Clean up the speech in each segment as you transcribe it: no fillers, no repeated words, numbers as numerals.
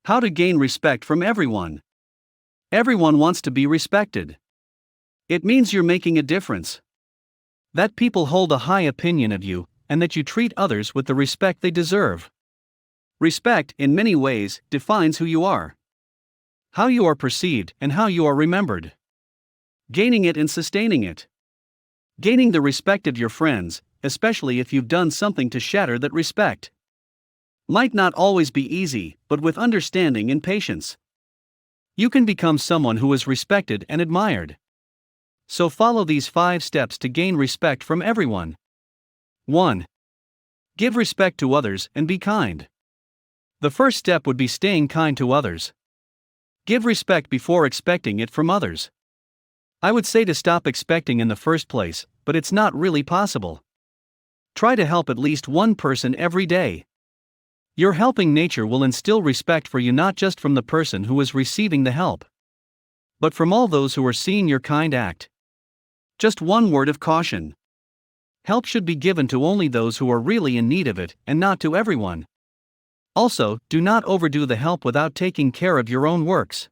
How to gain respect from everyone. Everyone wants to be respected. It means you're making a difference. That people hold a high opinion of you, and that you treat others with the respect they deserve. Respect, in many ways, defines who you are, how you are perceived, and how you are remembered. Gaining it and sustaining it. Gaining the respect of your friends, especially if you've done something to shatter that respect, might not always be easy, but with understanding and patience, you can become someone who is respected and admired. So follow these 5 steps to gain respect from everyone. 1. Give respect to others and be kind. The first step would be staying kind to others. Give respect before expecting it from others. I would say to stop expecting in the first place, but it's not really possible. Try to help at least one person every day. Your helping nature will instill respect for you not just from the person who is receiving the help, but from all those who are seeing your kind act. Just one word of caution. Help should be given to only those who are really in need of it, and not to everyone. Also, do not overdo the help without taking care of your own works.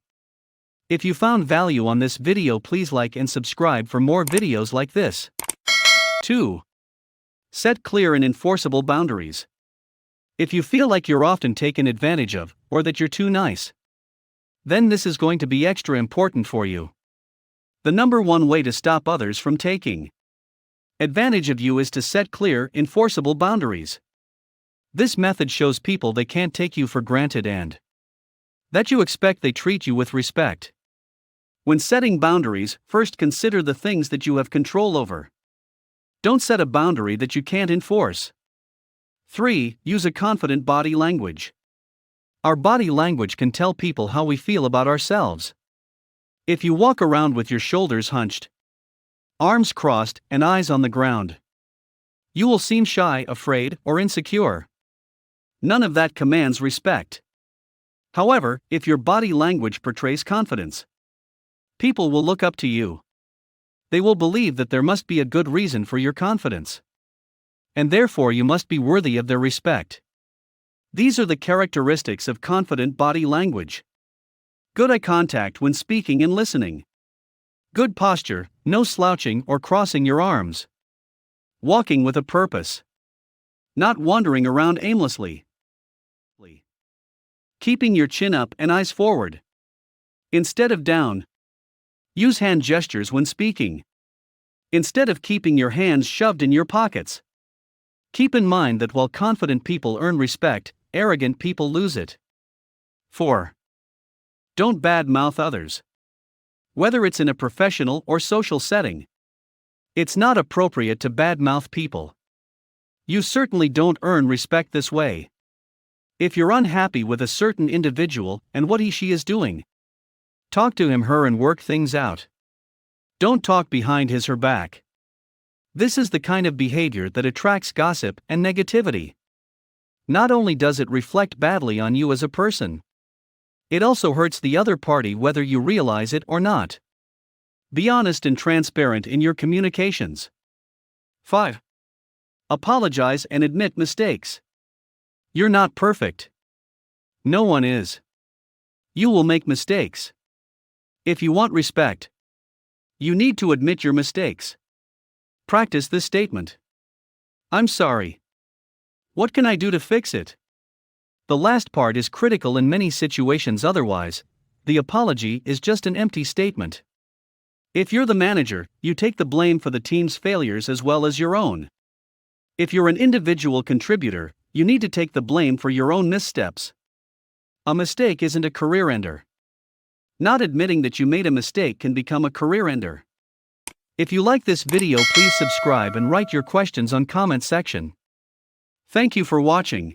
If you found value on this video, please like and subscribe for more videos like this. 2. Set clear and enforceable boundaries. If you feel like you're often taken advantage of, or that you're too nice, then this is going to be extra important for you. The number one way to stop others from taking advantage of you is to set clear, enforceable boundaries. This method shows people they can't take you for granted and that you expect they treat you with respect. When setting boundaries, first consider the things that you have control over. Don't set a boundary that you can't enforce. 3. Use a confident body language. Our body language can tell people how we feel about ourselves. If you walk around with your shoulders hunched, arms crossed, and eyes on the ground, you will seem shy, afraid, or insecure. None of that commands respect. However, if your body language portrays confidence, people will look up to you. They will believe that there must be a good reason for your confidence, and therefore you must be worthy of their respect. These are the characteristics of confident body language. Good eye contact when speaking and listening. Good posture, no slouching or crossing your arms. Walking with a purpose. Not wandering around aimlessly. Keeping your chin up and eyes forward, instead of down. Use hand gestures when speaking, instead of keeping your hands shoved in your pockets. Keep in mind that while confident people earn respect, arrogant people lose it. 4. Don't badmouth others. Whether it's in a professional or social setting, it's not appropriate to badmouth people. You certainly don't earn respect this way. If you're unhappy with a certain individual and what she is doing, talk to her and work things out. Don't talk behind her back. This is the kind of behavior that attracts gossip and negativity. Not only does it reflect badly on you as a person, it also hurts the other party whether you realize it or not. Be honest and transparent in your communications. 5. Apologize and admit mistakes. You're not perfect. No one is. You will make mistakes. If you want respect, you need to admit your mistakes. Practice this statement. I'm sorry. What can I do to fix it? The last part is critical in many situations, otherwise, the apology is just an empty statement. If you're the manager, you take the blame for the team's failures as well as your own. If you're an individual contributor, you need to take the blame for your own missteps. A mistake isn't a career ender. Not admitting that you made a mistake can become a career ender. If you like this video, please subscribe and write your questions on comment section. Thank you for watching.